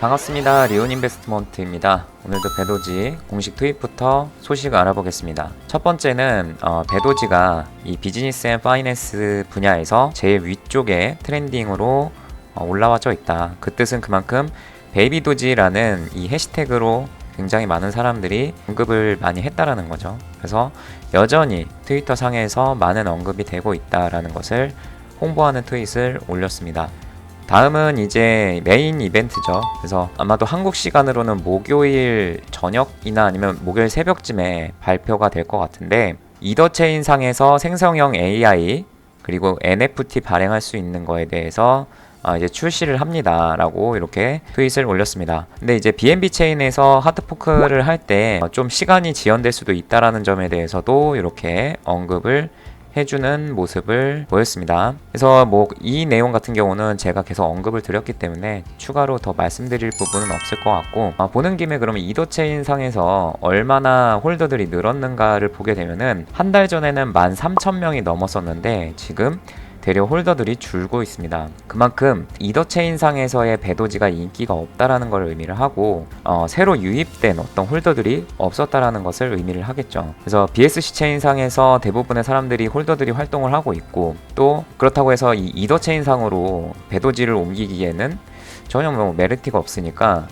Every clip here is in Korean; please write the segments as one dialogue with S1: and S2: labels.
S1: 반갑습니다. 리온인베스트먼트입니다. 오늘도 배도지 공식 투입부터 소식을 알아보겠습니다. 첫 번째는 배도지가 이 비즈니스 앤 파이낸스 분야에서 제일 위쪽에 트렌딩으로 올라와져 있다. 그 뜻은 그만큼 베이비도지라는 이 해시태그로 굉장히 많은 사람들이 언급을 많이 했다라는 거죠. 그래서 여전히 트위터 상에서 많은 언급이 되고 있다라는 것을 홍보하는 트윗을 올렸습니다. 다음은 이제 메인 이벤트죠. 그래서 아마도 한국 시간으로는 목요일 저녁이나 아니면 목요일 새벽쯤에 발표가 될 것 같은데, 이더체인 상에서 생성형 AI 그리고 NFT 발행할 수 있는 거에 대해서 이제 출시를 합니다 라고 이렇게 트윗을 올렸습니다. 근데 이제 BNB 체인에서 하드포크를 할 때 좀 시간이 지연될 수도 있다라는 점에 대해서도 이렇게 언급을 해주는 모습을 보였습니다. 그래서 이 내용 같은 경우는 제가 계속 언급을 드렸기 때문에 추가로 더 말씀드릴 부분은 없을 것 같고, 보는 김에 그러면 이더체인 상에서 얼마나 홀더들이 늘었는가를 보게 되면은 한 달 전에는 13,000명이 넘었었는데 지금 대려 홀더들이 줄고 있습니다. 그만큼 이더체인 상에서의 배도지가 인기가 없다라는 걸 의미를 하고 새로 유입된 어떤 홀더들이 없었다라는 것을 의미를 하겠죠. 그래서 BSC 체인 상에서 대부분의 사람들이 홀더들이 활동을 하고 있고, 또 그렇다고 해서 이 이더체인 상으로 배도지를 옮기기에는 전혀 메리트가 없으니까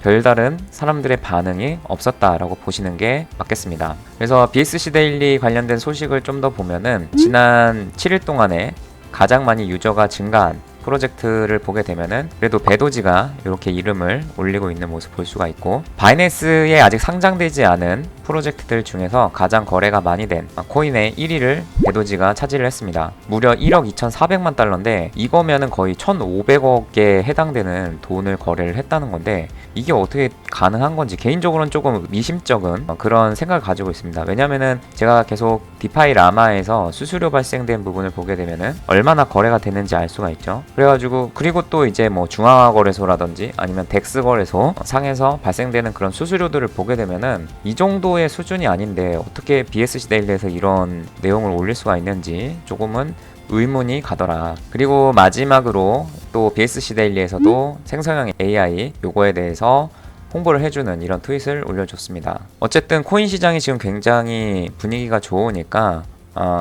S1: 별다른 사람들의 반응이 없었다라고 보시는 게 맞겠습니다. 그래서 BSC 데일리 관련된 소식을 좀 더 보면은 지난 7일 동안에 가장 많이 유저가 증가한 프로젝트를 보게 되면은 그래도 배도지가 이렇게 이름을 올리고 있는 모습 볼 수가 있고, 바이낸스에 아직 상장되지 않은 프로젝트들 중에서 가장 거래가 많이 된 코인의 1위를 배도지가 차지를 했습니다. 무려 1억 2,400만 달러인데 이거면은 거의 1,500억에 해당되는 돈을 거래를 했다는 건데, 이게 어떻게 가능한 건지 개인적으로는 조금 미심쩍은 그런 생각을 가지고 있습니다. 왜냐면은 제가 계속 디파이 라마에서 수수료 발생된 부분을 보게 되면은 얼마나 거래가 되는지 알 수가 있죠. 그래가지고 그리고 또 이제 중앙화 거래소라든지 아니면 덱스 거래소 상에서 발생되는 그런 수수료들을 보게 되면은 이 정도의 수준이 아닌데 어떻게 BSC 데일리에서 이런 내용을 올릴 수가 있는지 조금은 의문이 가더라. 그리고 마지막으로 또 BSC 데일리에서도 생성형 AI 요거에 대해서 홍보를 해주는 이런 트윗을 올려줬습니다. 어쨌든 코인 시장이 지금 굉장히 분위기가 좋으니까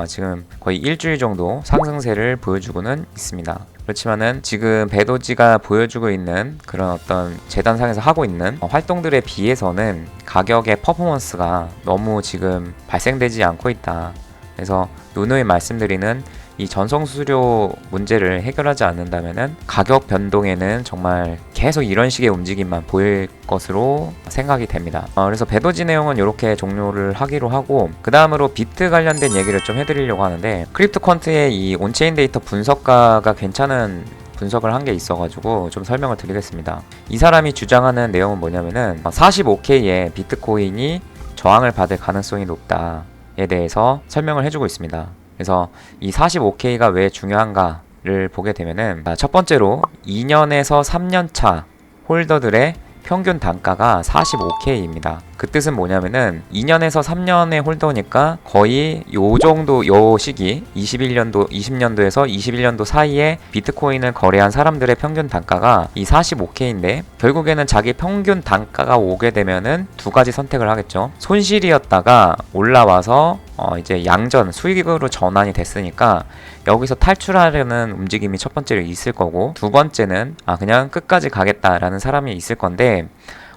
S1: 지금 거의 일주일 정도 상승세를 보여주고는 있습니다. 그렇지만은 지금 배도지가 보여주고 있는 그런 어떤 재단상에서 하고 있는 활동들에 비해서는 가격의 퍼포먼스가 너무 지금 발생되지 않고 있다. 그래서 누누이 말씀드리는 이 전송 수수료 문제를 해결하지 않는다면은 가격 변동에는 정말 계속 이런 식의 움직임만 보일 것으로 생각이 됩니다. 그래서 배도지 내용은 이렇게 종료를 하기로 하고, 그 다음으로 비트 관련된 얘기를 좀 해드리려고 하는데, 크립토컨트의 이 온체인 데이터 분석가가 괜찮은 분석을 한 게 있어가지고 좀 설명을 드리겠습니다. 이 사람이 주장하는 내용은 뭐냐면은 45K의 비트코인이 저항을 받을 가능성이 높다에 대해서 설명을 해주고 있습니다. 그래서 이 45K가 왜 중요한가를 보게 되면은 첫 번째로 2년에서 3년 차 홀더들의 평균 단가가 45K입니다. 그 뜻은 뭐냐면은 2년에서 3년의 홀더니까 거의 요 시기 20년도에서 21년도 사이에 비트코인을 거래한 사람들의 평균 단가가 이 45K인데, 결국에는 자기 평균 단가가 오게 되면은 두 가지 선택을 하겠죠. 손실이었다가 올라와서 이제 양전 수익으로 전환이 됐으니까 여기서 탈출하려는 움직임이 첫 번째로 있을 거고, 두 번째는 그냥 끝까지 가겠다라는 사람이 있을 건데,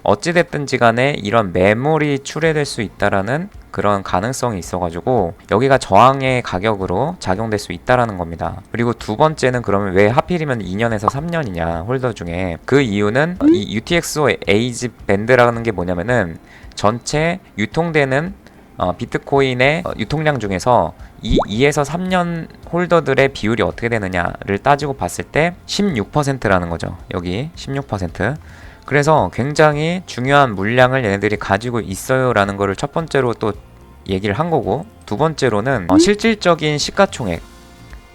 S1: 어찌됐든지 간에 이런 매물이 출회될 수 있다라는 그런 가능성이 있어가지고 여기가 저항의 가격으로 작용될 수 있다라는 겁니다. 그리고 두 번째는 그러면 왜 하필이면 2년에서 3년이냐 홀더 중에, 그 이유는 이 UTXO 에이지 밴드라는 게 뭐냐면은 전체 유통되는 비트코인의 유통량 중에서 이 2에서 3년 홀더들의 비율이 어떻게 되느냐를 따지고 봤을 때 16%라는 거죠. 여기 16%. 그래서 굉장히 중요한 물량을 얘네들이 가지고 있어요 라는 거를 첫 번째로 또 얘기를 한 거고, 두 번째로는 실질적인 시가총액,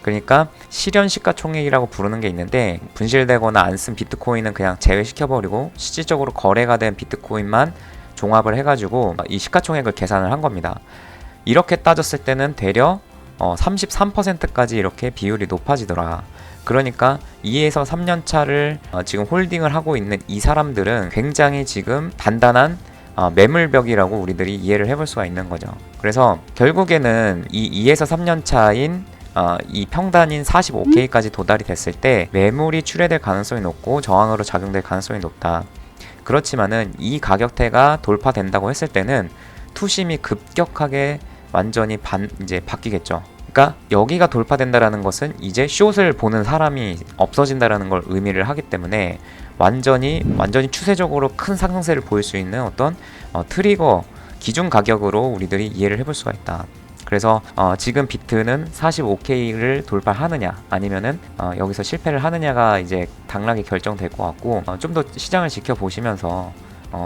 S1: 그러니까 실현 시가총액이라고 부르는 게 있는데, 분실되거나 안 쓴 비트코인은 그냥 제외시켜버리고 실질적으로 거래가 된 비트코인만 종합을 해가지고 이 시가총액을 계산을 한 겁니다. 이렇게 따졌을 때는 대략 33%까지 이렇게 비율이 높아지더라. 그러니까 2에서 3년 차를 지금 홀딩을 하고 있는 이 사람들은 굉장히 지금 단단한 매물벽이라고 우리들이 이해를 해볼 수가 있는 거죠. 그래서 결국에는 이 2에서 3년 차인 이 평단인 45K까지 도달이 됐을 때 매물이 출회될 가능성이 높고 저항으로 작용될 가능성이 높다. 그렇지만은 이 가격대가 돌파된다고 했을 때는 투심이 급격하게 완전히 이제 바뀌겠죠. 그러니까 여기가 돌파된다라는 것은 이제 숏을 보는 사람이 없어진다라는 걸 의미를 하기 때문에 완전히 추세적으로 큰 상승세를 보일 수 있는 어떤 트리거 기준 가격으로 우리들이 이해를 해볼 수가 있다. 그래서 지금 비트는 45K를 돌파하느냐 아니면은 여기서 실패를 하느냐가 이제 당락이 결정될 것 같고 좀 더 시장을 지켜보시면서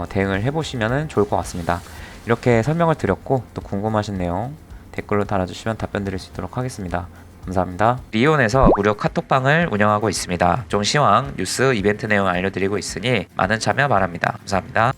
S1: 대응을 해보시면 좋을 것 같습니다. 이렇게 설명을 드렸고 또 궁금하신 내용 댓글로 달아주시면 답변 드릴 수 있도록 하겠습니다. 감사합니다. 리온에서 무료 카톡방을 운영하고 있습니다. 종시황 뉴스 이벤트 내용 알려드리고 있으니 많은 참여 바랍니다. 감사합니다.